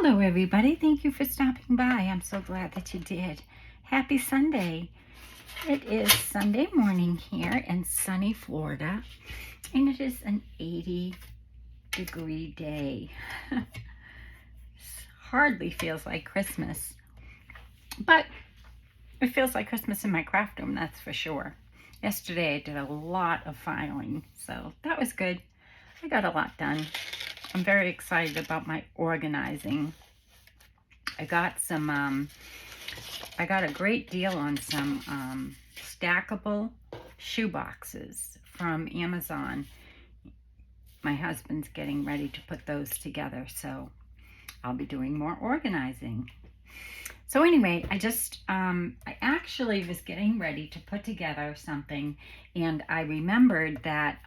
Hello, everybody. Thank you for stopping by. I'm so glad that you did. Happy Sunday. It is Sunday morning here in sunny Florida, and it is an 80-degree day. Hardly feels like Christmas, but it feels like Christmas in my craft room, that's for sure. Yesterday, I did a lot of filing, so that was good. I got a lot done. I'm very excited about my organizing. I got a great deal on some stackable shoe boxes from Amazon. My husband's getting ready to put those together, so I'll be doing more organizing. So anyway, I actually was getting ready to put together something, and I remembered that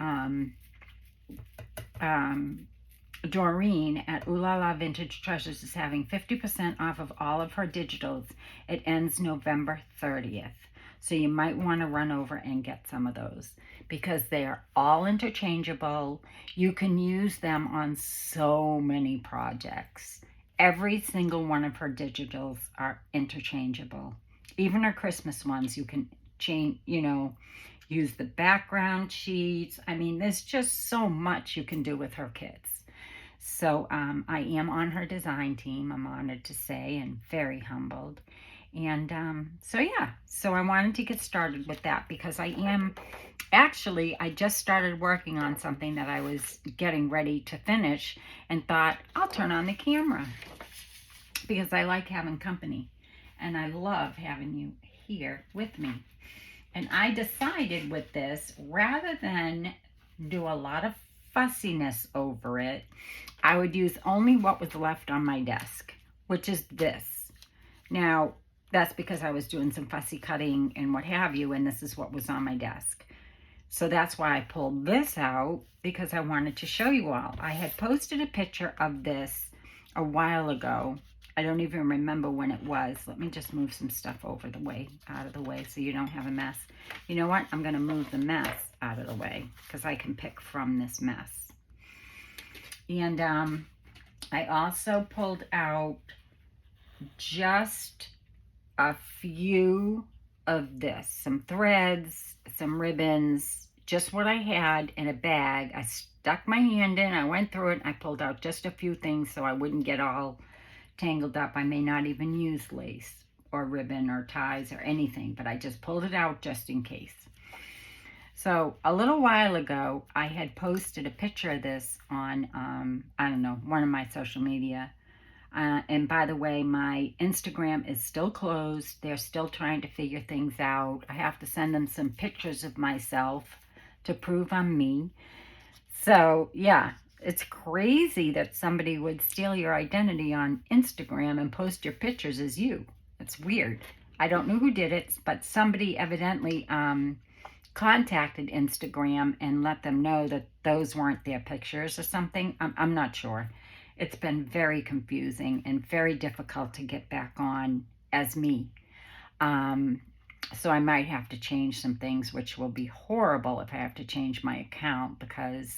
Doreen at Ooh La La Vintage Treasures is having 50% off of all of her digitals. It ends November 30th. So you might want to run over and get some of those because they are all interchangeable. You can use them on so many projects. Every single one of her digitals are interchangeable. Even her Christmas ones, you can change, use the background sheets. I mean, there's just so much you can do with her kits. So I am on her design team, I'm honored to say, and very humbled. And so I wanted to get started with that because I just started working on something that I was getting ready to finish and thought, I'll turn on the camera because I like having company and I love having you here with me. And I decided with this, rather than do a lot of fussiness over it, I would use only what was left on my desk, which is this. Now, that's because I was doing some fussy cutting and what have you, and this is what was on my desk. So that's why I pulled this out, because I wanted to show you all. I had posted a picture of this a while ago. I don't even remember when it was. Let me just move some stuff out of the way so you don't have a mess. You know what? I'm going to move the mess out of the way because I can pick from this mess. And I also pulled out just a few of this, some threads, some ribbons, just what I had in a bag. I stuck my hand in, I went through it, and I pulled out just a few things so I wouldn't get all tangled up. I may not even use lace or ribbon or ties or anything, but I just pulled it out just in case. So a little while ago, I had posted a picture of this on, I don't know, one of my social media. And by the way, my Instagram is still closed. They're still trying to figure things out. I have to send them some pictures of myself to prove I'm me. So yeah, it's crazy that somebody would steal your identity on Instagram and post your pictures as you. It's weird. I don't know who did it, but somebody evidently contacted Instagram and let them know that those weren't their pictures or something. I'm not sure. It's been very confusing and very difficult to get back on as me. So I might have to change some things, which will be horrible if I have to change my account because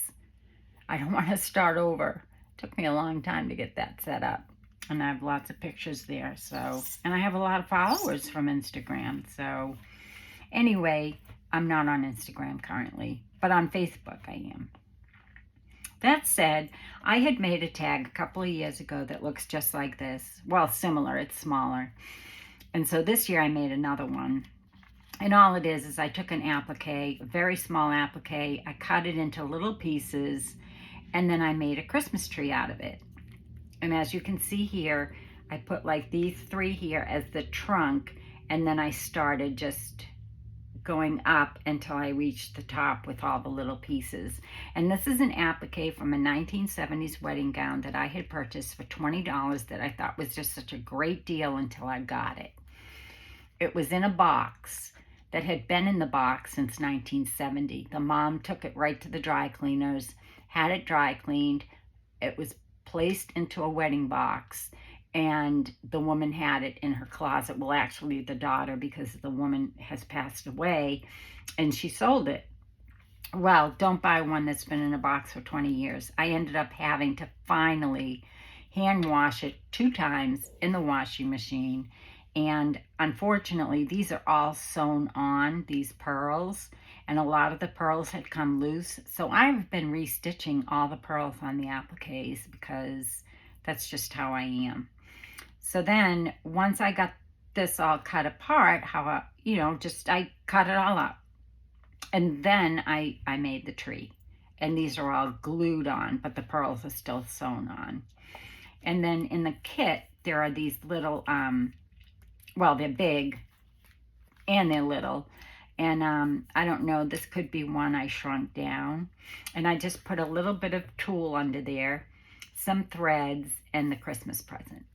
I don't want to start over. It took me a long time to get that set up. And I have lots of pictures there. And I have a lot of followers from Instagram. So anyway, I'm not on Instagram currently, but on Facebook I am. That said, I had made a tag a couple of years ago that looks just like this. Well, similar, it's smaller. And so this year I made another one. And all it is I took an applique, a very small applique, I cut it into little pieces, and then I made a Christmas tree out of it. And as you can see here, I put like these three here as the trunk, and then I started just going up until I reached the top with all the little pieces. And this is an applique from a 1970s wedding gown that I had purchased for $20 that I thought was just such a great deal until I got it. It was in a box that had been in the box since 1970. The mom took it right to the dry cleaners, had it dry cleaned. It was placed into a wedding box, and the woman had it in her closet. Well, actually the daughter, because the woman has passed away, and she sold it. Well, don't buy one that's been in a box for 20 years. I ended up having to finally hand wash it 2 times in the washing machine. And unfortunately, these are all sewn on, these pearls, and a lot of the pearls had come loose. So I've been restitching all the pearls on the appliques because that's just how I am. So then once I got this all cut apart, I cut it all up. And then I made the tree. And these are all glued on, but the pearls are still sewn on. And then in the kit, there are these little, well, they're big and they're little. And I don't know, this could be one I shrunk down. And I just put a little bit of tulle under there, some threads, and the Christmas present.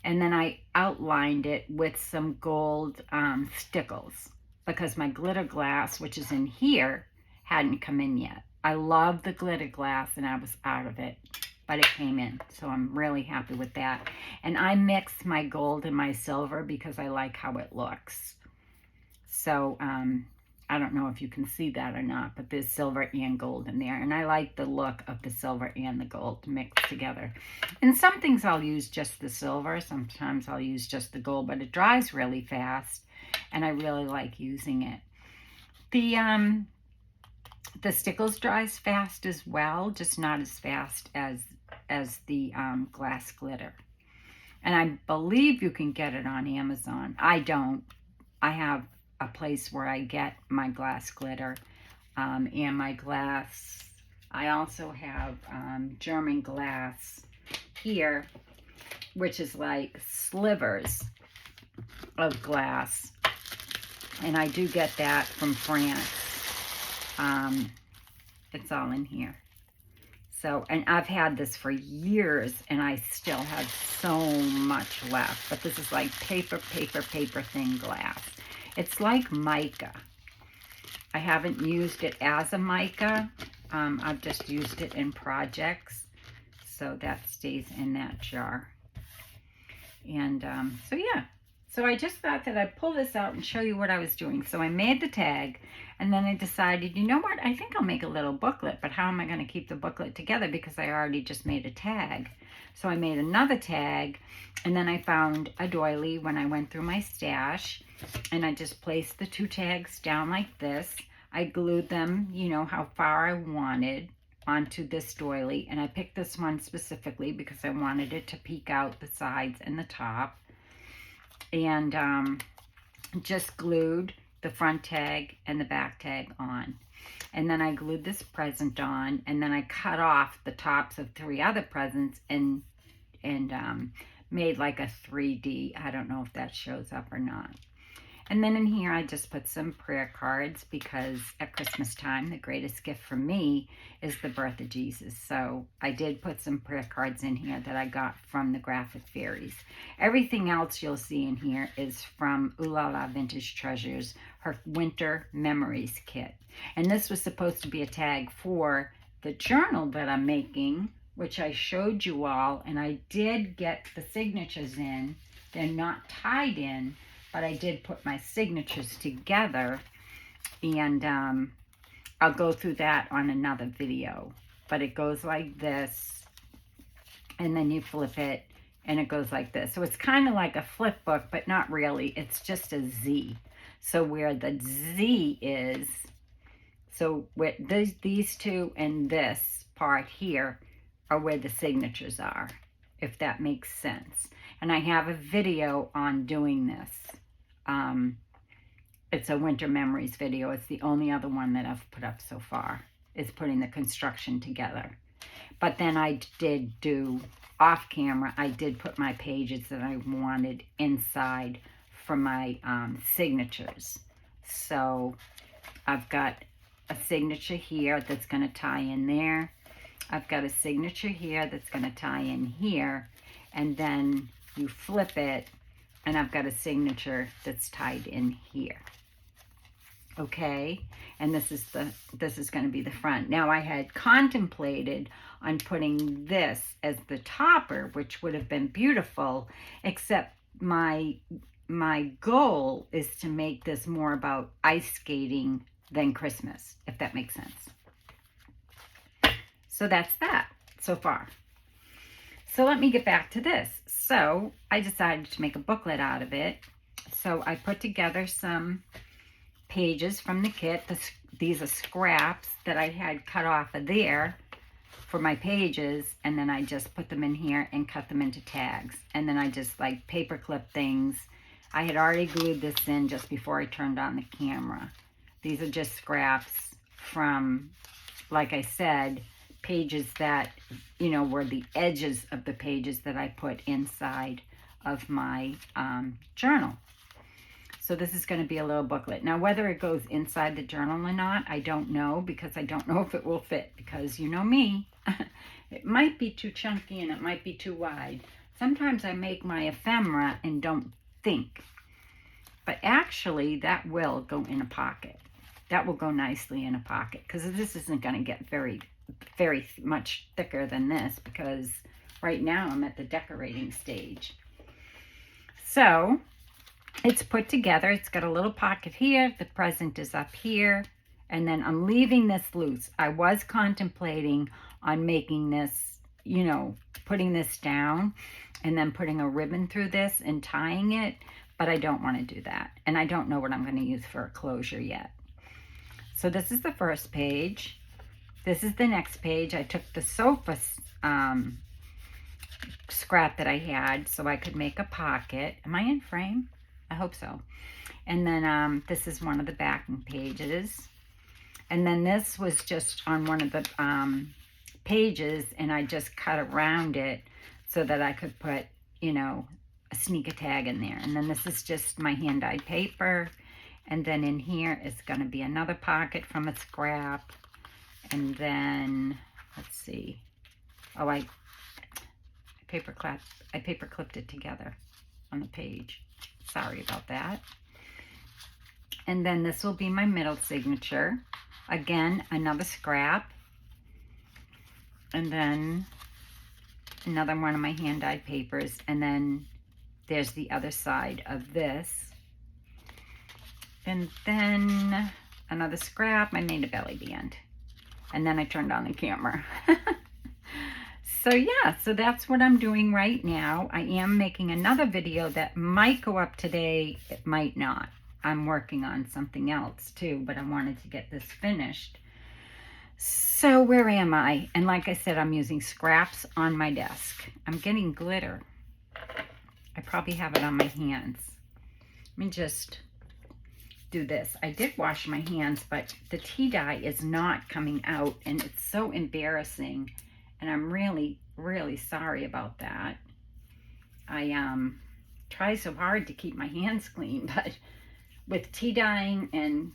And then I outlined it with some gold stickles because my glitter glass, which is in here, hadn't come in yet. I love the glitter glass and I was out of it, but it came in. So I'm really happy with that. And I mixed my gold and my silver because I like how it looks. So I don't know if you can see that or not, but there's silver and gold in there. And I like the look of the silver and the gold mixed together. And some things I'll use just the silver. Sometimes I'll use just the gold, but it dries really fast. And I really like using it. The stickles dries fast as well, just not as fast as the glass glitter. And I believe you can get it on Amazon. I don't. I have a place where I get my glass glitter and my glass. I also have German glass here, which is like slivers of glass. And I do get that from France. It's all in here. So, and I've had this for years and I still have so much left. But this is like paper thin glass. It's like mica. I haven't used it as a mica. I've just used it in projects. So that stays in that jar. And so yeah. So I just thought that I'd pull this out and show you what I was doing. So I made the tag and then I decided, you know what? I think I'll make a little booklet, but how am I going to keep the booklet together because I already just made a tag. So I made another tag and then I found a doily when I went through my stash and I just placed the 2 tags down like this. I glued them, you know, how far I wanted onto this doily, and I picked this one specifically because I wanted it to peek out the sides and the top. And just glued the front tag and the back tag on. And then I glued this present on, and then I cut off the tops of 3 other presents and made like a 3D. I don't know if that shows up or not. And then in here, I just put some prayer cards because at Christmas time, the greatest gift for me is the birth of Jesus. So I did put some prayer cards in here that I got from the Graphic Fairies. Everything else you'll see in here is from Ooh La La Vintage Treasures, her Winter Memories kit. And this was supposed to be a tag for the journal that I'm making, which I showed you all. And I did get the signatures in. They're not tied in, but I did put my signatures together, and I'll go through that on another video. But it goes like this, and then you flip it, and it goes like this. So it's kind of like a flip book, but not really. It's just a Z. So where the Z is, so where these 2 and this part here are where the signatures are, if that makes sense. And I have a video on doing this. It's a Winter Memories video. It's the only other one that I've put up so far. It's putting the construction together. But then I did do off camera, I did put my pages that I wanted inside for my signatures. So I've got a signature here that's going to tie in there. I've got a signature here that's going to tie in here. And then you flip it, and I've got a signature that's tied in here. Okay, and this is going to be the front. Now I had contemplated on putting this as the topper, which would have been beautiful, except my goal is to make this more about ice skating than Christmas, if that makes sense. So that's that so far. So let me get back to this. So I decided to make a booklet out of it. So I put together some pages from the kit. These are scraps that I had cut off of there for my pages, and then I just put them in here and cut them into tags. And then I just like paper clip things. I had already glued this in just before I turned on the camera. These are just scraps from, like I said, pages that, you know, were the edges of the pages that I put inside of my journal. So this is going to be a little booklet. Now, whether it goes inside the journal or not, I don't know, because I don't know if it will fit, because you know me, it might be too chunky and it might be too wide. Sometimes I make my ephemera and don't think, but actually that will go in a pocket. That will go nicely in a pocket, because this isn't going to get very much thicker than this, because right now I'm at the decorating stage. So it's put together. It's got a little pocket here. The present is up here. And then I'm leaving this loose. I was contemplating on making this, you know, putting this down and then putting a ribbon through this and tying it, but I don't want to do that. And I don't know what I'm going to use for a closure yet. So this is the first page. This is the next page. I took the sofa scrap that I had so I could make a pocket. Am I in frame? I hope so. And then this is one of the backing pages. And then this was just on one of the pages, and I just cut around it so that I could put, you know, a sneaker tag in there. And then this is just my hand-dyed paper. And then in here is going to be another pocket from a scrap. And then, let's see. Oh, I paper clipped it together on the page. Sorry about that. And then this will be my middle signature. Again, another scrap. And then another one of my hand-dyed papers. And then there's the other side of this. And then another scrap. I made a belly band. And then I turned on the camera. So yeah, so that's what I'm doing right now. I am making another video that might go up today. It might not. I'm working on something else too, but I wanted to get this finished. So where am I? And like I said, I'm using scraps on my desk. I'm getting glitter. I probably have it on my hands. Let me just do this. I did wash my hands, but the tea dye is not coming out, and it's so embarrassing. And I'm really, really sorry about that. I try so hard to keep my hands clean, but with tea dyeing and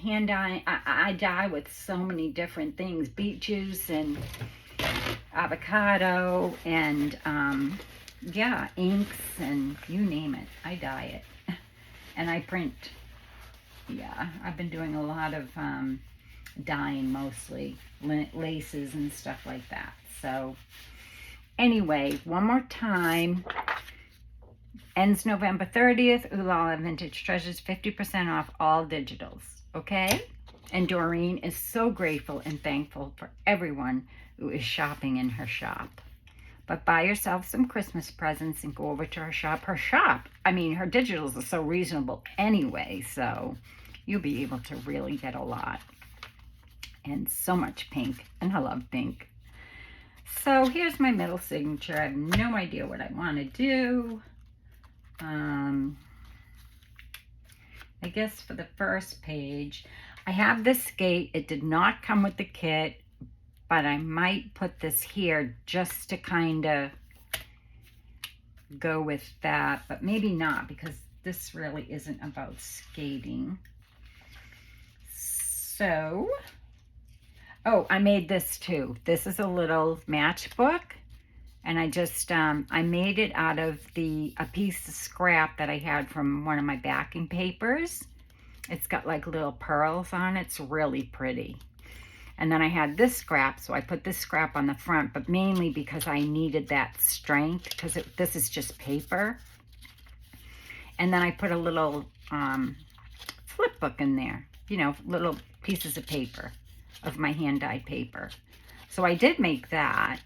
hand dyeing, I dye with so many different things. Beet juice and avocado and, yeah, inks and you name it. I dye it. And I print. Yeah, I've been doing a lot of dyeing, mostly laces and stuff like that. So anyway, one more time, ends November 30th. Ulala Vintage Treasures, 50% off all digitals, okay? And Doreen is so grateful and thankful for everyone who is shopping in her shop. But buy yourself some Christmas presents and go over to her shop. I mean, her digitals are so reasonable anyway, so you'll be able to really get a lot. And so much pink, and I love pink. So here's my middle signature. I have no idea what I want to do. I guess for the first page, I have this skate. It did not come with the kit, but I might put this here just to kind of go with that, but maybe not, because this really isn't about skating. So, oh, I made this too. This is a little matchbook, and I just, I made it out of a piece of scrap that I had from one of my backing papers. It's got like little pearls on it. It's really pretty. And then I had this scrap, so I put this scrap on the front, but mainly because I needed that strength, because this is just paper. And then I put a little flip book in there, you know, little pieces of paper, of my hand-dyed paper. So I did make that.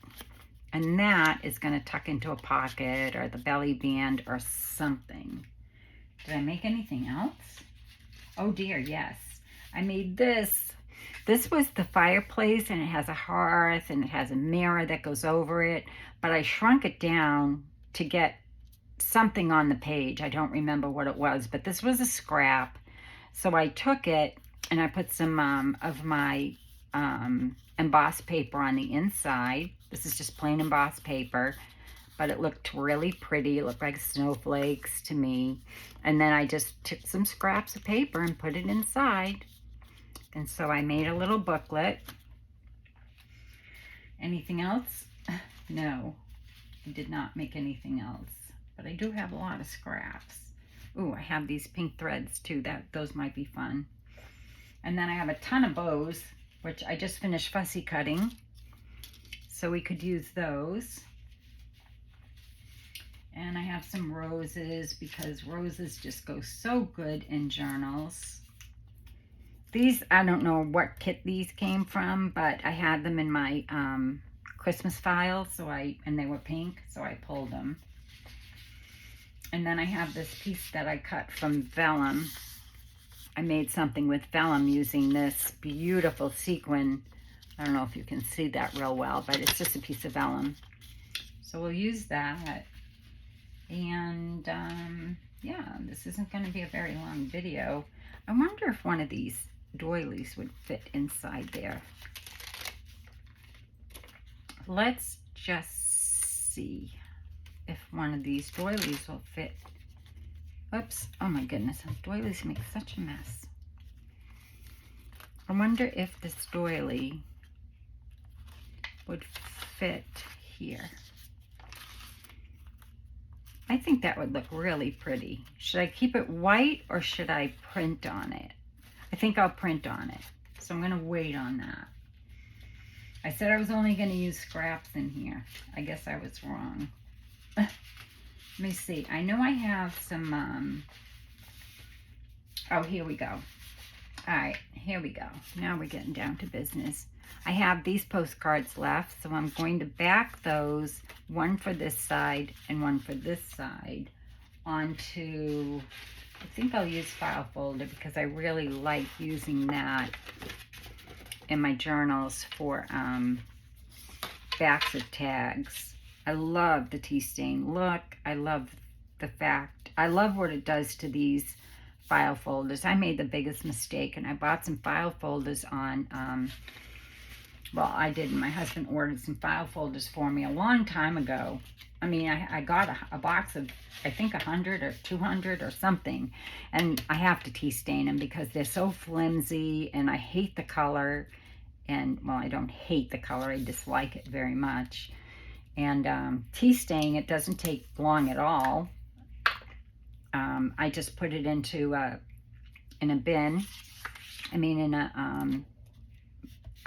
And that is going to tuck into a pocket or the belly band or something. Did I make anything else? Oh dear, yes. I made this. This was the fireplace, and it has a hearth and it has a mirror that goes over it. But I shrunk it down to get something on the page. I don't remember what it was, but this was a scrap. So I took it and I put some of my embossed paper on the inside. This is just plain embossed paper, but it looked really pretty. It looked like snowflakes to me. And then I just took some scraps of paper and put it inside. And so I made a little booklet. Anything else? No, I did not make anything else. But I do have a lot of scraps. Ooh, I have these pink threads too. Those might be fun. And then I have a ton of bows, which I just finished fussy cutting. So we could use those. And I have some roses because roses just go so good in journals. These, I don't know what kit these came from, but I had them in my Christmas files, and they were pink, so I pulled them. And then I have this piece that I cut from vellum. I made something with vellum using this beautiful sequin. I don't know if you can see that real well, but it's just a piece of vellum. So we'll use that. And yeah, this isn't going to be a very long video. I wonder if one of these doilies would fit inside there. Let's just see if one of these doilies will fit. Oops, oh my goodness, doilies make such a mess. I wonder if this doily would fit here. I think that would look really pretty. Should I keep it white or should I print on it? I think I'll print on it. So I'm gonna wait on that. I said I was only gonna use scraps in here. I guess I was wrong. Let me see. I know I have some, oh, here we go. All right, here we go. Now we're getting down to business. I have these postcards left, so I'm going to back those, one for this side and one for this side, onto, I think I'll use file folder because I really like using that in my journals for backs of tags. I love the tea stain look. I love I love what it does to these file folders. I made the biggest mistake and I bought some file folders on, well, I didn't. My husband ordered some file folders for me a long time ago. I mean, I got a box of, I think 100 or 200 or something, and I have to tea stain them because they're so flimsy and I hate the color. And, well, I don't hate the color. I dislike it very much. And tea staining, it doesn't take long at all. I just put it into in a bin. I mean, in a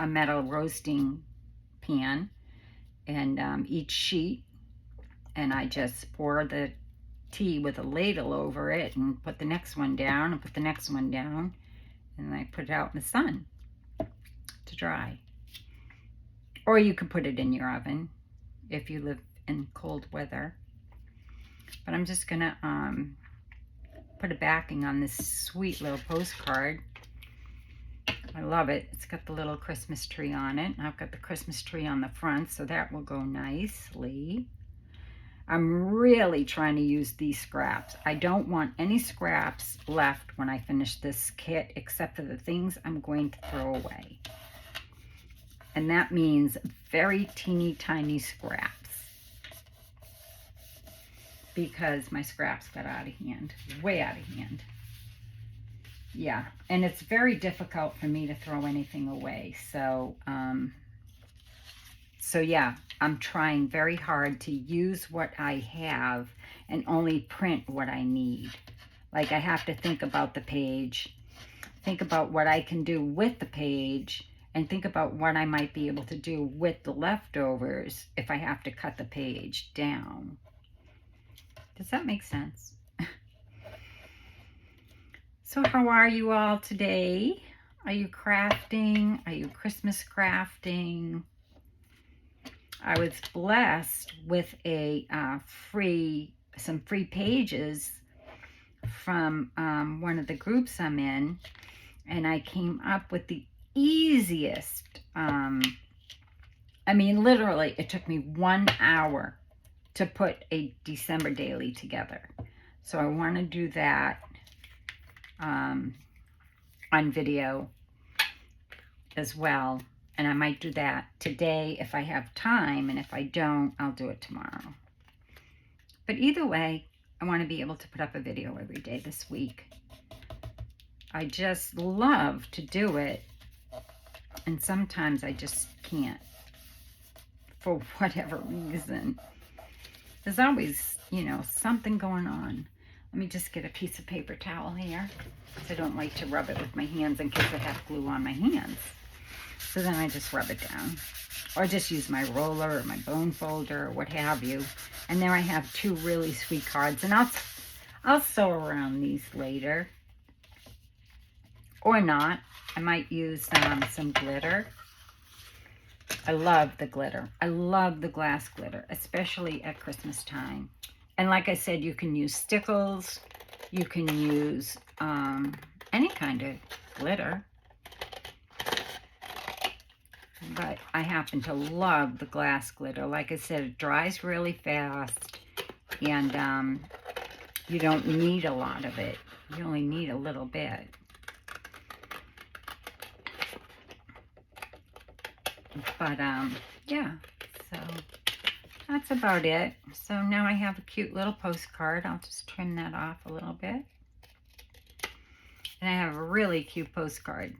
metal roasting pan, and each sheet, and I just pour the tea with a ladle over it and put the next one down and put the next one down, and I put it out in the sun to dry. Or you could put it in your oven if you live in cold weather. But I'm just gonna put a backing on this sweet little postcard. I love it. It's got the little Christmas tree on it. I've got the Christmas tree on the front, so that will go nicely. I'm really trying to use these scraps. I don't want any scraps left when I finish this kit, except for the things I'm going to throw away. And that means very teeny tiny scraps, because my scraps got out of hand, way out of hand. Yeah, and it's very difficult for me to throw anything away. So, yeah, I'm trying very hard to use what I have and only print what I need. Like, I have to think about the page, think about what I can do with the page, and think about what I might be able to do with the leftovers if I have to cut the page down. Does that make sense? So how are you all today? Are you crafting? Are you Christmas crafting? I was blessed with some free pages from one of the groups I'm in, and I came up with the easiest, I mean, literally, it took me 1 hour to put a December daily together. So I want to do that on video as well. And I might do that today if I have time, and if I don't, I'll do it tomorrow. But either way, I want to be able to put up a video every day this week. I just love to do it, and sometimes I just can't for whatever reason. There's always, you know, something going on. Let me just get a piece of paper towel here, because I don't like to rub it with my hands in case I have glue on my hands. So then I just rub it down, or just use my roller or my bone folder or what have you. And there I have 2 really sweet cards, and I'll sew around these later, or not. I might use some glitter. I love the glitter. I love the glass glitter, especially at Christmas time. And like I said, you can use stickles. You can use any kind of glitter. But I happen to love the glass glitter. Like I said, it dries really fast, and you don't need a lot of it. You only need a little bit. But yeah, so that's about it. So now I have a cute little postcard. I'll just trim that off a little bit. And I have a really cute postcard.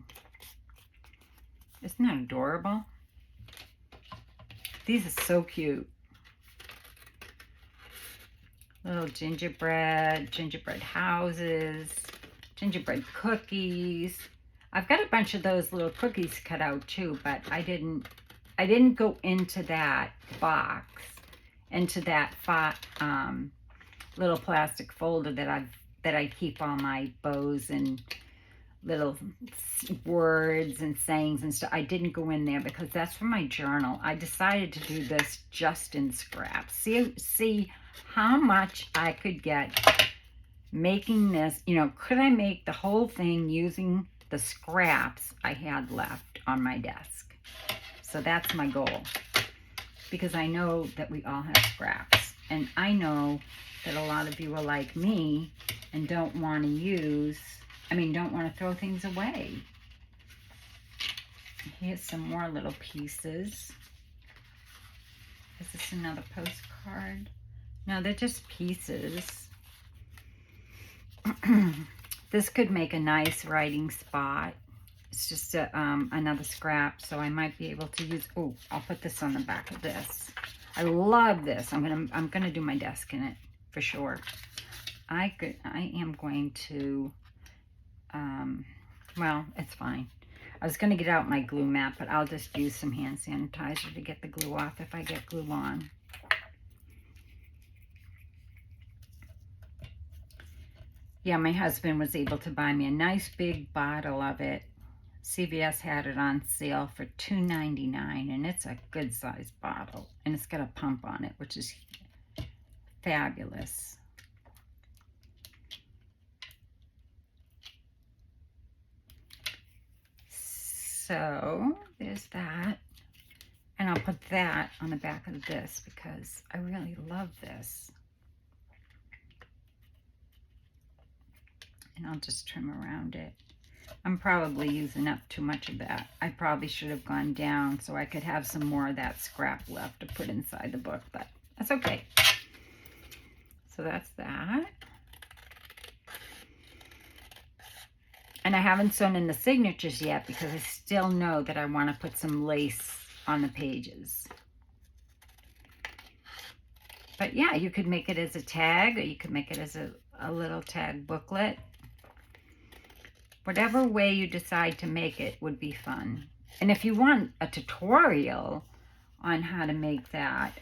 Isn't that adorable? These are so cute. Little gingerbread houses, gingerbread cookies. I've got a bunch of those little cookies cut out too, but I didn't go into that box, into that little plastic folder that I keep all my bows and little words and sayings and stuff. I didn't go in there because that's for my journal. I decided to do this just in scraps. See how much I could get making this. You know, could I make the whole thing using the scraps I had left on my desk? So that's my goal, because I know that we all have scraps, and I know that a lot of you are like me and don't want to throw things away. Here's some more little pieces. Is this another postcard? No, they're just pieces. This could make a nice writing spot. It's just another scrap, so I might be able to use. Oh, I'll put this on the back of this. I love this. I'm gonna do my desk in it for sure. I am going to. Well, it's fine. I was gonna get out my glue mat, but I'll just use some hand sanitizer to get the glue off if I get glue on. Yeah, my husband was able to buy me a nice big bottle of it. CVS had it on sale for $2.99, and it's a good sized bottle, and it's got a pump on it, which is fabulous. So there's that, and I'll put that on the back of this because I really love this. And I'll just trim around it. I'm probably using up too much of that. I probably should have gone down so I could have some more of that scrap left to put inside the book, but that's okay. So that's that. And I haven't sewn in the signatures yet because I still know that I want to put some lace on the pages. But yeah, you could make it as a tag, or you could make it as a little tag booklet. Whatever way you decide to make it would be fun. And if you want a tutorial on how to make that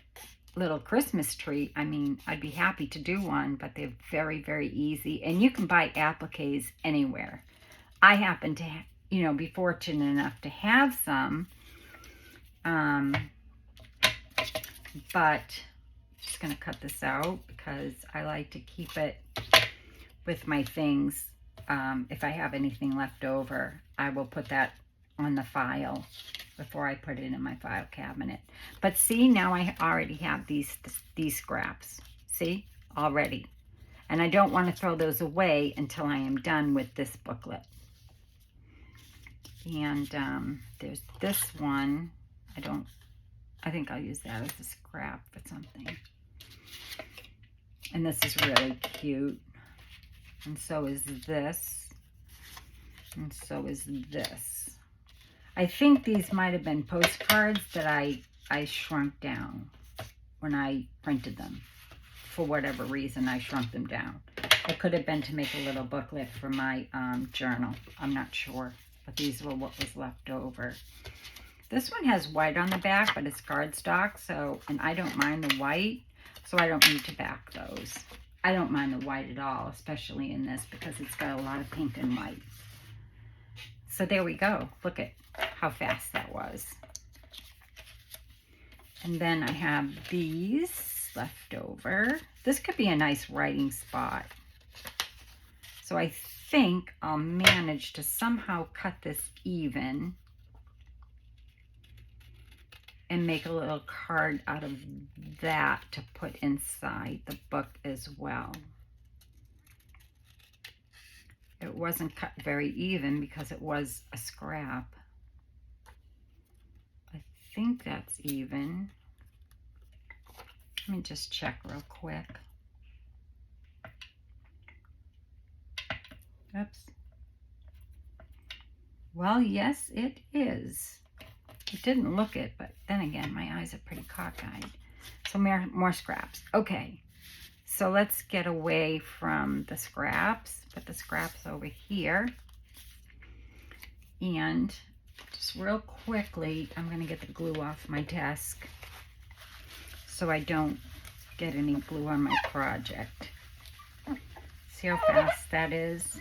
little Christmas tree, I mean, I'd be happy to do one, but they're very, very easy. And you can buy appliques anywhere. I happen to, be fortunate enough to have some. but I'm just going to cut this out because I like to keep it with my things. If I have anything left over, I will put that on the file before I put it in my file cabinet. But see, now I already have these scraps. See, already. And I don't want to throw those away until I am done with this booklet. And there's this one. I think I'll use that as a scrap for something. And this is really cute. And so is this. And so is this. I think these might have been postcards that I shrunk down when I printed them. For whatever reason, I shrunk them down. It could have been to make a little booklet for my journal. I'm not sure. But these were what was left over. This one has white on the back, but it's cardstock. So, and I don't mind the white, so I don't need to back those. I don't mind the white at all, especially in this, because it's got a lot of pink and white. So there we go. Look at how fast that was. And then I have these left over. This could be a nice writing spot. So I think I'll manage to somehow cut this even and make a little card out of that to put inside the book as well. It wasn't cut very even because it was a scrap. I think that's even. Let me just check real quick. Oops. Well, yes, it is. It didn't look it, but then again, my eyes are pretty cockeyed. So more scraps. Okay, so let's get away from the scraps. Put the scraps over here. And just real quickly, I'm going to get the glue off my desk so I don't get any glue on my project. See how fast that is?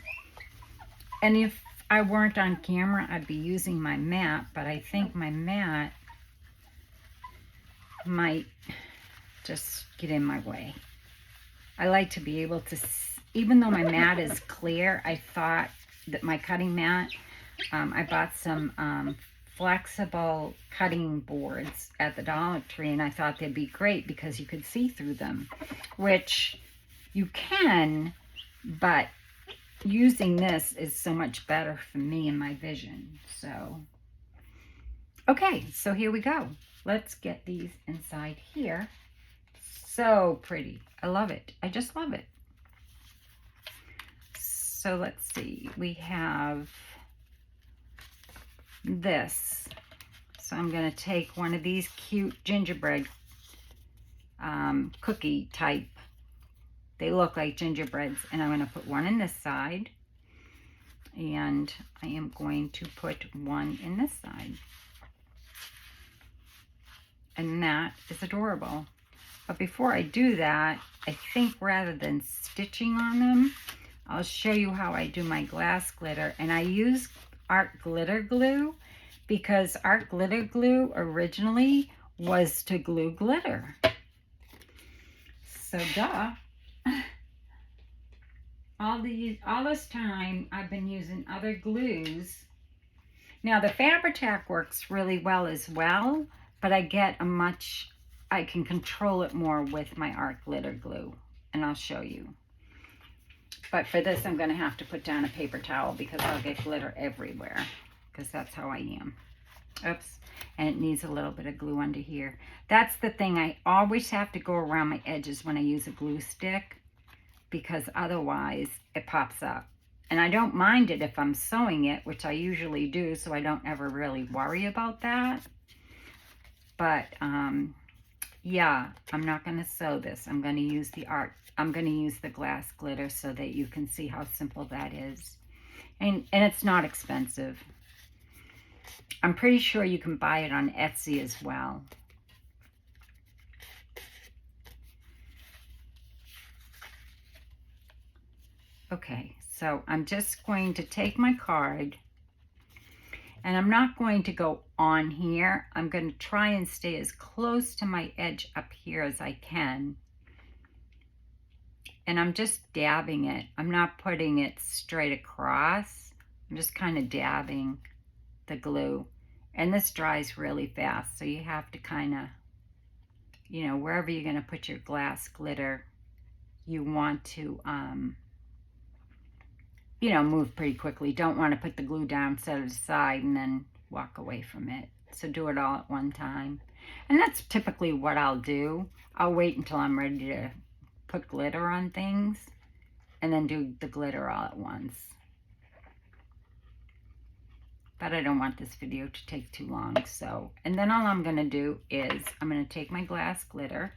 And if I weren't on camera, I'd be using my mat, but I think my mat might just get in my way. I like to be able to, even though my mat is clear, I thought that my cutting mat, I bought some flexible cutting boards at the Dollar Tree, and I thought they'd be great because you could see through them, which you can, but using this is so much better for me and my vision. So, okay, so here we go. Let's get these inside here. So pretty. I love it. I just love it. So let's see. We have this. So I'm going to take one of these cute gingerbread cookie type. They look like gingerbreads, and I'm going to put one in this side, and I am going to put one in this side. And that is adorable. But before I do that, I think rather than stitching on them, I'll show you how I do my glass glitter. And I use art glitter glue because art glitter glue originally was to glue glitter. So duh. All this time I've been using other glues. Now the Fabri-Tac works really well as well, but I can control it more with my art glitter glue, and I'll show you. But for this I'm going to have to put down a paper towel because I'll get glitter everywhere, because that's how I am. Oops. And it needs a little bit of glue under here. That's the thing, I always have to go around my edges when I use a glue stick, because otherwise it pops up. And I don't mind it if I'm sewing it, which I usually do, so I don't ever really worry about that. But yeah, I'm not going to sew this. I'm going to use the glass glitter so that you can see how simple that is. And it's not expensive. I'm pretty sure you can buy it on Etsy as well. Okay, so I'm just going to take my card And I'm not going to go on here. I'm going to try and stay as close to my edge up here as I can. And I'm just dabbing it. I'm not putting it straight across. I'm just kind of dabbing the glue. And this dries really fast, so you have to kind of, you know, wherever you're going to put your glass glitter, you want to, you know, move pretty quickly. Don't want to put the glue down, set it aside, and then walk away from it. So do it all at one time. And that's typically what I'll do. I'll wait until I'm ready to put glitter on things and then do the glitter all at once. But I don't want this video to take too long, so. And then all I'm going to do is I'm going to take my glass glitter,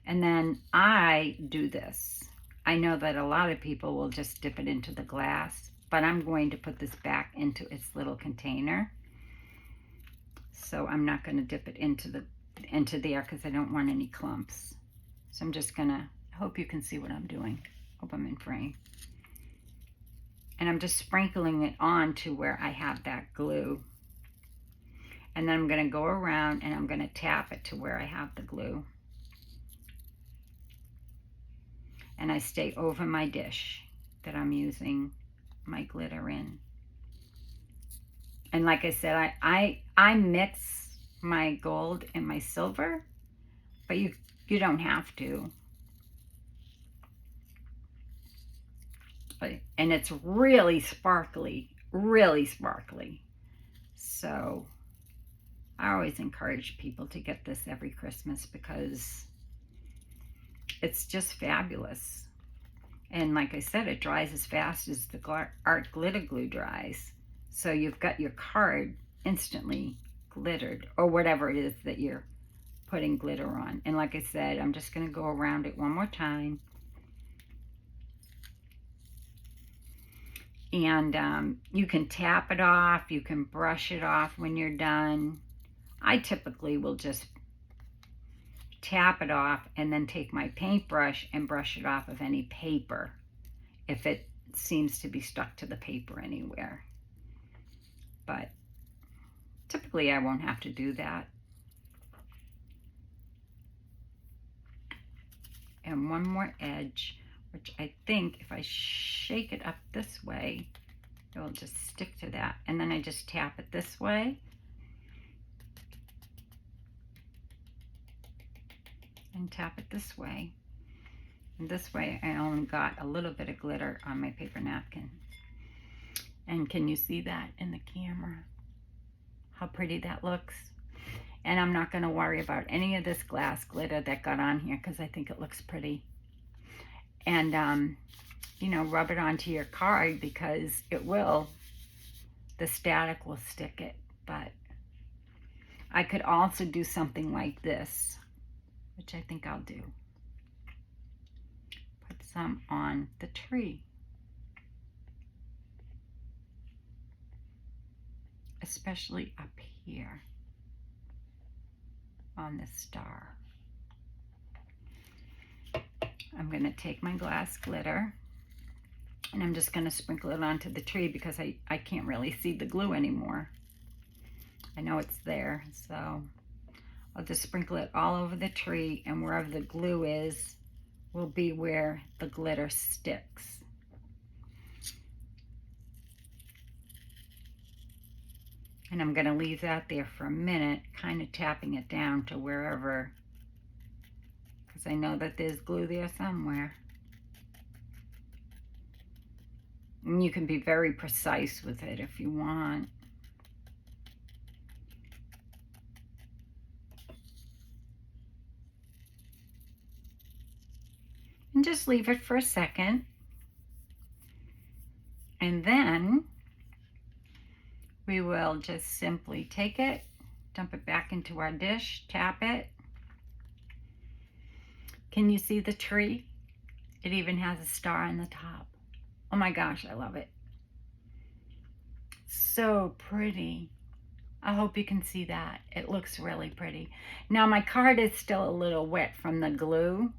and then I do this. I know that a lot of people will just dip it into the glass, but I'm going to put this back into its little container. So I'm not going to dip it into there because I don't want any clumps. So I'm just going to, I hope you can see what I'm doing. Hope I'm in frame. And I'm just sprinkling it on to where I have that glue. And then I'm going to go around and I'm going to tap it to where I have the glue. And I stay over my dish that I'm using my glitter in. And like I said, I mix my gold and my silver, but you don't have to. And it's really sparkly, really sparkly. So I always encourage people to get this every Christmas because it's just fabulous. And like I said, it dries as fast as the art glitter glue dries. So you've got your card instantly glittered, or whatever it is that you're putting glitter on. And like I said, I'm just going to go around it one more time. And you can tap it off, you can brush it off when you're done. I typically will just tap it off and then take my paintbrush and brush it off of any paper if it seems to be stuck to the paper anywhere. But typically I won't have to do that. And one more edge, which I think if I shake it up this way, it will just stick to that. And then I just tap it this way. And tap it this way. And this way I only got a little bit of glitter on my paper napkin. And can you see that in the camera? How pretty that looks. And I'm not going to worry about any of this glass glitter that got on here because I think it looks pretty. And, you know, rub it onto your card because it will, the static will stick it. But I could also do something like this, which I think I'll do. Put some on the tree. Especially up here on the star. I'm going to take my glass glitter and I'm just going to sprinkle it onto the tree because I can't really see the glue anymore. I know it's there, so I'll just sprinkle it all over the tree, and wherever the glue is will be where the glitter sticks. And I'm going to leave that there for a minute, kind of tapping it down to wherever, because I know that there's glue there somewhere. And you can be very precise with it if you want. And just leave it for a second. And then we will just simply take it, dump it back into our dish, tap it. Can you see the tree? It even has a star on the top. Oh my gosh, I love it. So pretty. I hope you can see that. It looks really pretty. Now my card is still a little wet from the glue,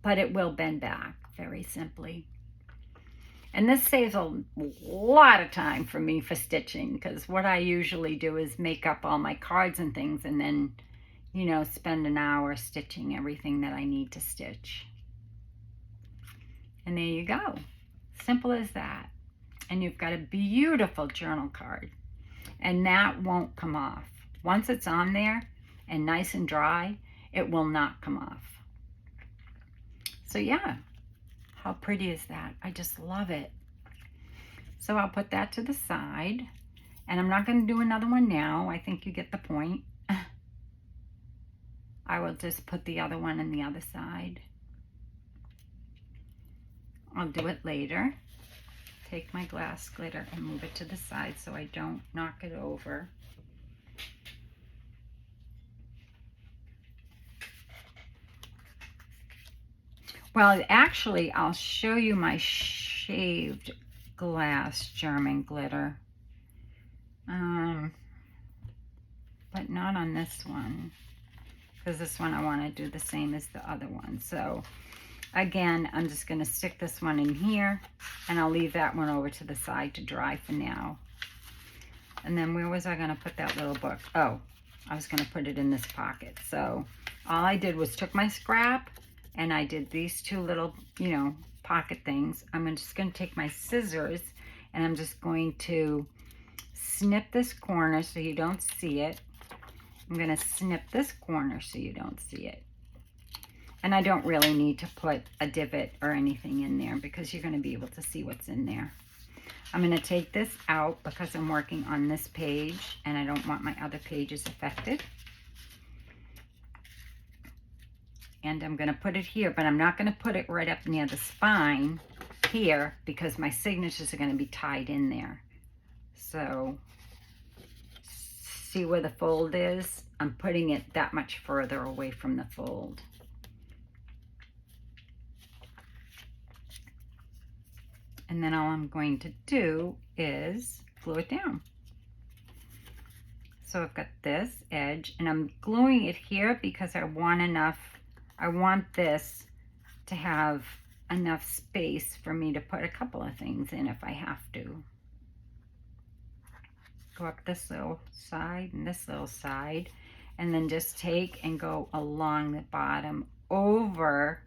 but it will bend back very simply. And this saves a lot of time for me for stitching, because what I usually do is make up all my cards and things and then, you know, spend an hour stitching everything that I need to stitch. And there you go. Simple as that. And you've got a beautiful journal card. And that won't come off. Once it's on there and nice and dry, it will not come off. So yeah, how pretty is that? I just love it. So I'll put that to the side. And I'm not going to do another one now. I think you get the point. I will just put the other one on the other side. I'll do it later. Take my glass glitter and move it to the side so I don't knock it over. Well, actually, I'll show you my shaved glass German glitter. But not on this one, because this one I want to do the same as the other one. So again, I'm just going to stick this one in here, and I'll leave that one over to the side to dry for now. And then where was I going to put that little book? Oh, I was going to put it in this pocket. So all I did was took my scrap, and I did these two little, you know, pocket things. I'm just going to take my scissors, and I'm just going to snip this corner so you don't see it. I'm going to snip this corner so you don't see it. And I don't really need to put a divot or anything in there because you're going to be able to see what's in there. I'm going to take this out because I'm working on this page and I don't want my other pages affected. And I'm going to put it here, but I'm not going to put it right up near the spine here because my signatures are going to be tied in there. So see where the fold is? I'm putting it that much further away from the fold. And then all I'm going to do is glue it down. So I've got this edge and I'm gluing it here because I want this to have enough space for me to put a couple of things in if I have to. Go up this little side and this little side, and then just take and go along the bottom over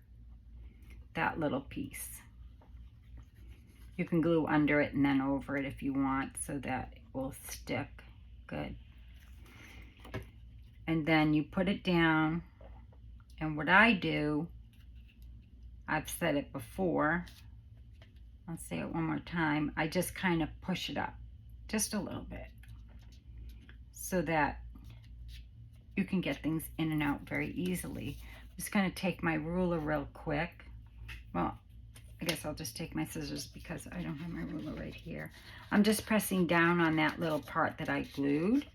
that little piece. You can glue under it and then over it if you want so that it will stick good. And then you put it down, and what I do, I've said it before, I'll say it one more time, I just kind of push it up just a little bit so that you can get things in and out very easily. I'm just going to take my ruler real quick. Well, I guess I'll just take my scissors because I don't have my ruler right here. I'm just pressing down on that little part that I glued.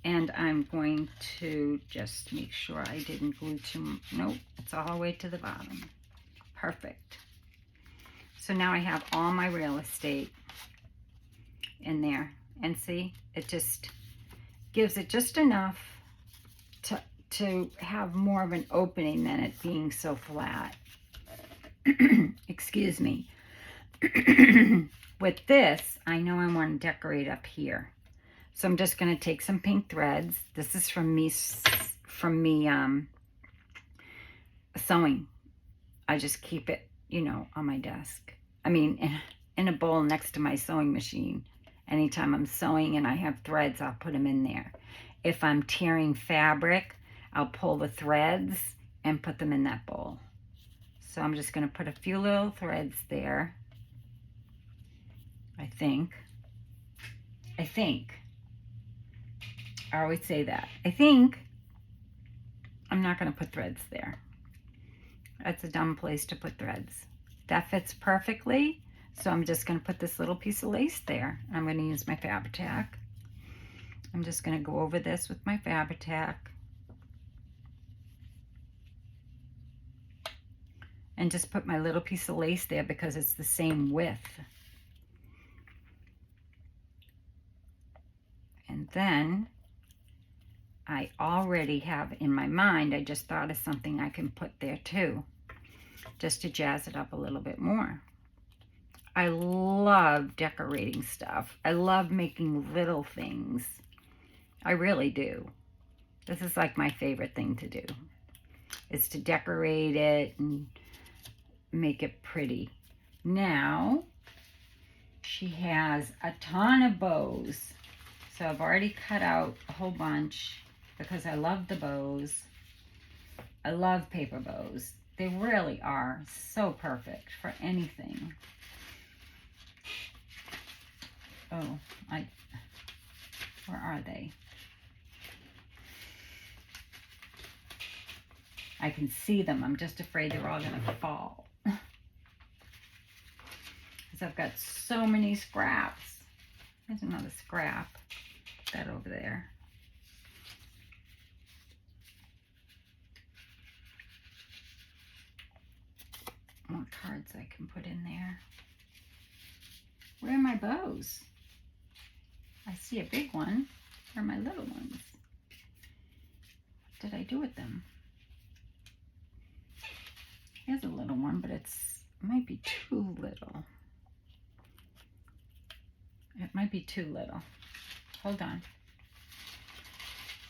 And I'm going to just make sure I didn't glue too, nope, it's all the way to the bottom. Perfect. So now I have all my real estate in there. And see, it just gives it just enough to have more of an opening than it being so flat. Excuse me. With this, I know I want to decorate up here. So I'm just going to take some pink threads. This is from me sewing. I just keep it, you know, on my desk. I mean, in a bowl next to my sewing machine. Anytime I'm sewing and I have threads, I'll put them in there. If I'm tearing fabric, I'll pull the threads and put them in that bowl. So I'm just going to put a few little threads there. I think. I always say that. I think. I'm not going to put threads there. That's a dumb place to put threads. That fits perfectly. So I'm just going to put this little piece of lace there. I'm going to use my Fabri-Tac. I'm just going to go over this with my Fabri-Tac. And just put my little piece of lace there because it's the same width. And then I already have in my mind. I just thought of something I can put there too, just to jazz it up a little bit more. I love decorating stuff. I love making little things. I really do. This is like my favorite thing to do, is to decorate it and make it pretty. Now, she has a ton of bows. So I've already cut out a whole bunch because I love the bows. I love paper bows. They really are so perfect for anything. Oh, where are they? I can see them. I'm just afraid they're all gonna fall. Because I've got so many scraps. There's another scrap. Put that over there. More cards I can put in there. Where are my bows? I see a big one. Where are my little ones? What did I do with them? Here's a little one, but it might be too little. It might be too little. Hold on.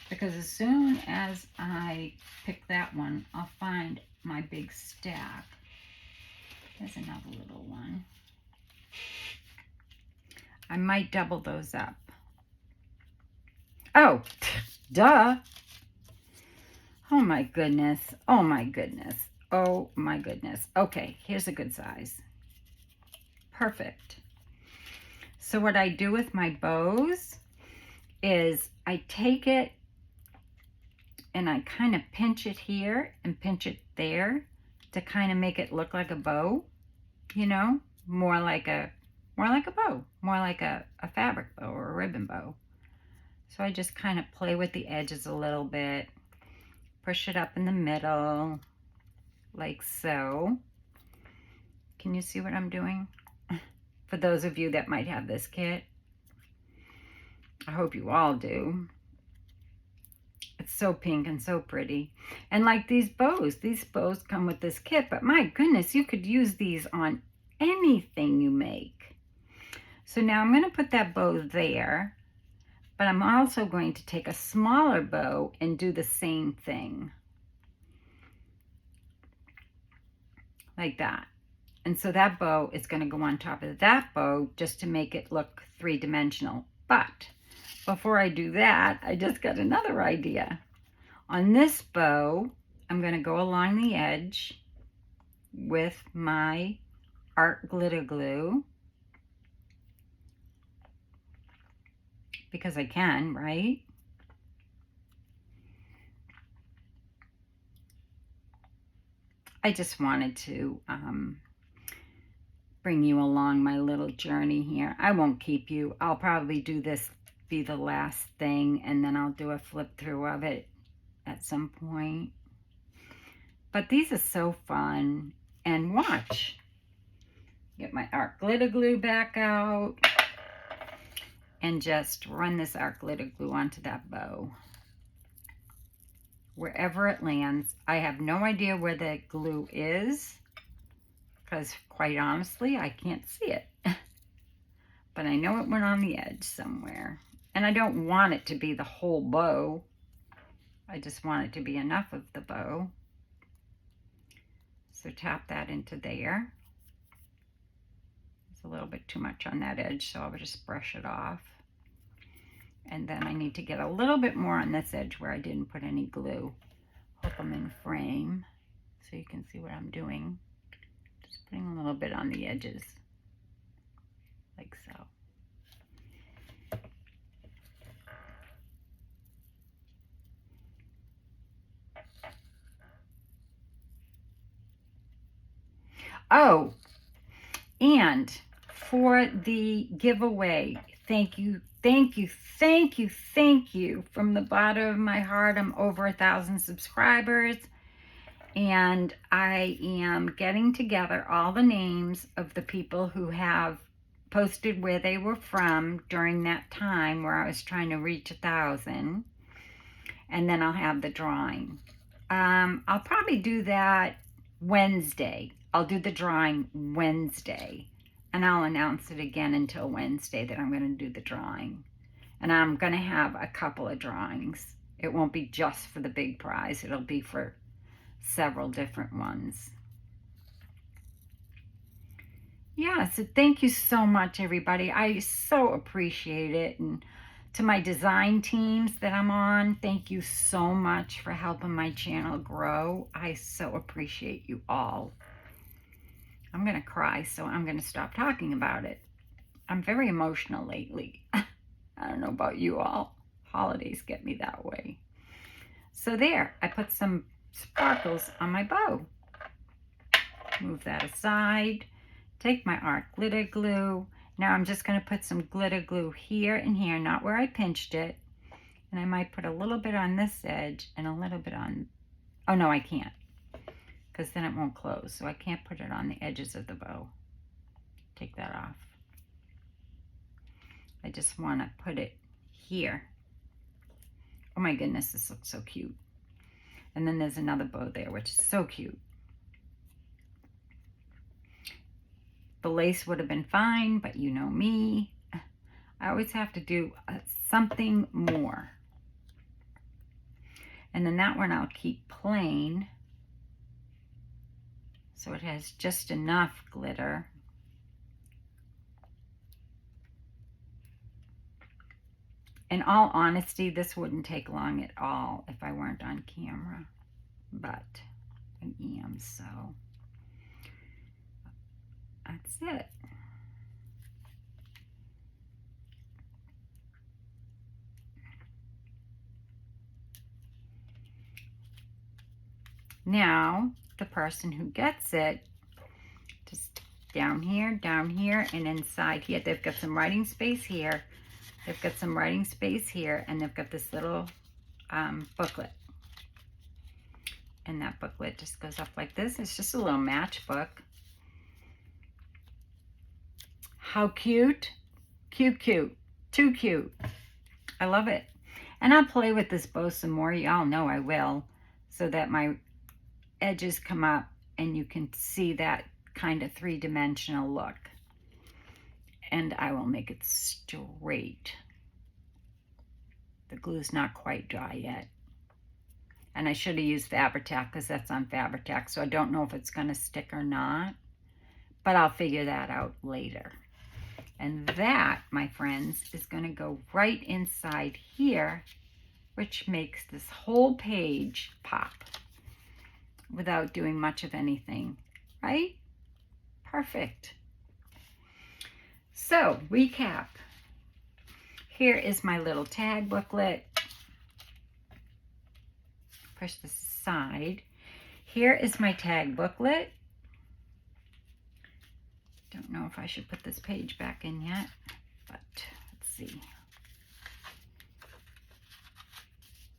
Because as soon as I pick that one, I'll find my big stack. There's another little one. I might double those up. Oh, duh. Oh my goodness. Oh my goodness. Oh my goodness. Okay, here's a good size. Perfect. So what I do with my bows is I take it and I kind of pinch it here and pinch it there to kind of make it look like a bow, you know, more like a bow, more like a fabric bow or a ribbon bow. So I just kind of play with the edges a little bit, push it up in the middle, like so. Can you see what I'm doing? For those of you that might have this kit, I hope you all do. It's so pink and so pretty. And like these bows come with this kit, but my goodness, you could use these on anything you make. So now I'm going to put that bow there, but I'm also going to take a smaller bow and do the same thing. Like that. And so that bow is going to go on top of that bow just to make it look three-dimensional. But before I do that, I just got another idea. On this bow, I'm going to go along the edge with my art glitter glue. Because I can, right? I just wanted to bring you along my little journey here. I won't keep you. I'll probably do this be the last thing, and then I'll do a flip through of it at some point. But these are so fun. And watch. Get my art glitter glue back out and just run this art glitter glue onto that bow. Wherever it lands. I have no idea where the glue is, because quite honestly, I can't see it. But I know it went on the edge somewhere. And I don't want it to be the whole bow. I just want it to be enough of the bow. So tap that into there. It's a little bit too much on that edge, so I'll just brush it off. And then I need to get a little bit more on this edge where I didn't put any glue. Hope I'm in frame so you can see what I'm doing. Just putting a little bit on the edges, like so. Oh, and for the giveaway, thank you from the bottom of my heart. I'm over 1,000 subscribers, and I am getting together all the names of the people who have posted where they were from during that time where I was trying to reach 1,000. and then I'll have the drawing. I'll probably do that Wednesday. I'll do the drawing Wednesday, and I'll announce it again until Wednesday that I'm going to do the drawing. And I'm going to have a couple of drawings. It won't be just for the big prize. It'll be for several different ones. Yeah, so thank you so much, everybody. I so appreciate it. And to my design teams that I'm on, thank you so much for helping my channel grow. I so appreciate you all. I'm going to cry, so I'm going to stop talking about it. I'm very emotional lately. I don't know about you all. Holidays get me that way. So there, I put some sparkles on my bow. Move that aside. Take my art glitter glue. Now I'm just going to put some glitter glue here and here, not where I pinched it. And I might put a little bit on this edge and a little bit on, oh no, I can't, because then it won't close. So I can't put it on the edges of the bow. Take that off. I just want to put it here. Oh my goodness, this looks so cute. And then there's another bow there, which is so cute. The lace would have been fine, but you know me. I always have to do something more. And then that one I'll keep plain, so it has just enough glitter. In all honesty, this wouldn't take long at all if I weren't on camera, but I am, so that's it. Now, the person who gets it, just down here, and inside here, they've got some writing space here. They've got some writing space here, and they've got this little booklet. And that booklet just goes up like this. It's just a little matchbook. How cute. Cute, cute. Too cute. I love it. And I'll play with this bow some more. Y'all know I will. So that my edges come up and you can see that kind of three-dimensional look. And I will make it straight. The glue's not quite dry yet. And I should have used Fabri-Tac because that's on Fabri-Tac. So I don't know if it's going to stick or not. But I'll figure that out later. And that, my friends, is going to go right inside here, which makes this whole page pop without doing much of anything, right? Perfect. So, recap. Here is my little tag booklet. Push this aside. Here is my tag booklet. Don't know if I should put this page back in yet, but let's see.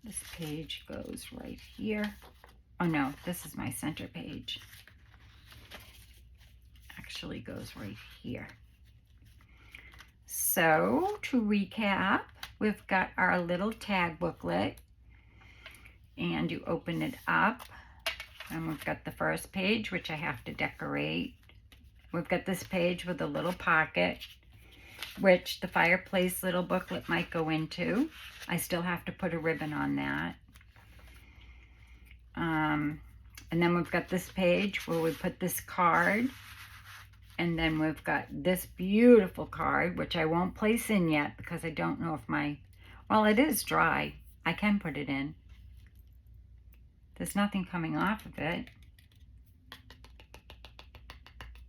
This page goes right here. Oh no, this is my center page. Actually goes right here. So to recap, we've got our little tag booklet, and you open it up, and we've got the first page, which I have to decorate. We've got this page with a little pocket, which the fireplace little booklet might go into. I still have to put a ribbon on that. And then we've got this page where we put this card. And then we've got this beautiful card, which I won't place in yet because I don't know if well, it is dry. I can put it in. There's nothing coming off of it.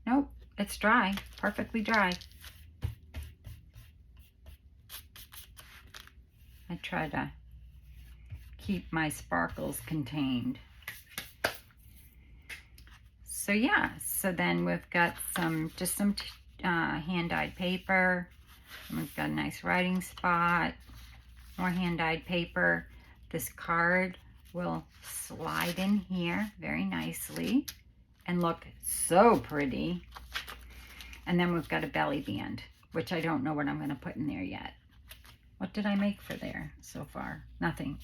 Nope, it's dry, perfectly dry. I try to keep my sparkles contained. So yeah, so then we've got just some hand-dyed paper. And we've got a nice writing spot, more hand-dyed paper. This card will slide in here very nicely and look so pretty. And then we've got a belly band, which I don't know what I'm going to put in there yet. What did I make for there so far? Nothing.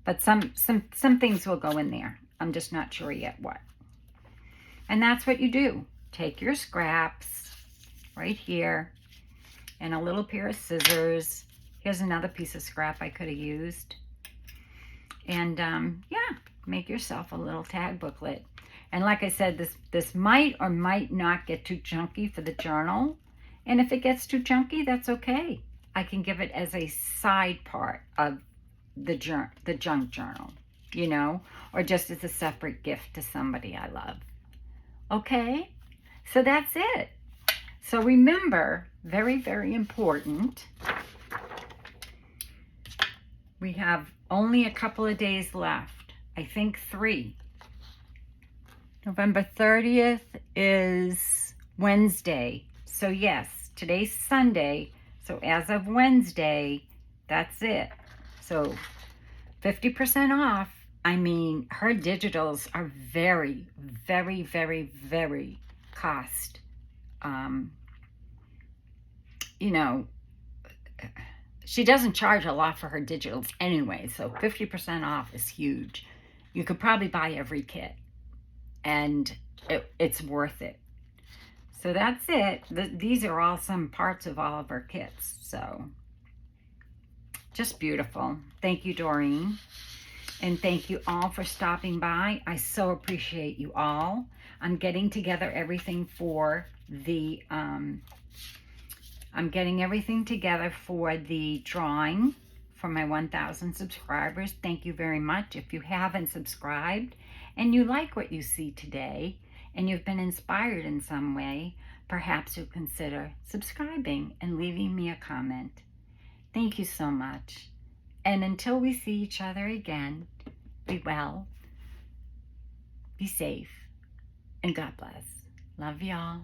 But some things will go in there. I'm just not sure yet what. And that's what you do. Take your scraps right here and a little pair of scissors. Here's another piece of scrap I could have used. And yeah, make yourself a little tag booklet. And like I said, this might or might not get too chunky for the journal. And if it gets too chunky, that's okay. I can give it as a side part of the junk journal, you know, or just as a separate gift to somebody I love. Okay, so that's it. So remember, very, very important, we have only a couple of days left. I think 3. November 30th is Wednesday. So yes, today's Sunday. So as of Wednesday, that's it. So 50% off. I mean, her digitals are very, very, very, very cost. You know, she doesn't charge a lot for her digitals anyway. So 50% off is huge. You could probably buy every kit. And it's worth it. So that's it. These are all some parts of all of her kits. So just beautiful. Thank you, Doreen. And thank you all for stopping by. I so appreciate you all. I'm getting together everything for the drawing for my 1,000 subscribers. Thank you very much. If you haven't subscribed and you like what you see today and you've been inspired in some way, perhaps you'll consider subscribing and leaving me a comment. Thank you so much. And until we see each other again, be well, be safe, and God bless. Love y'all.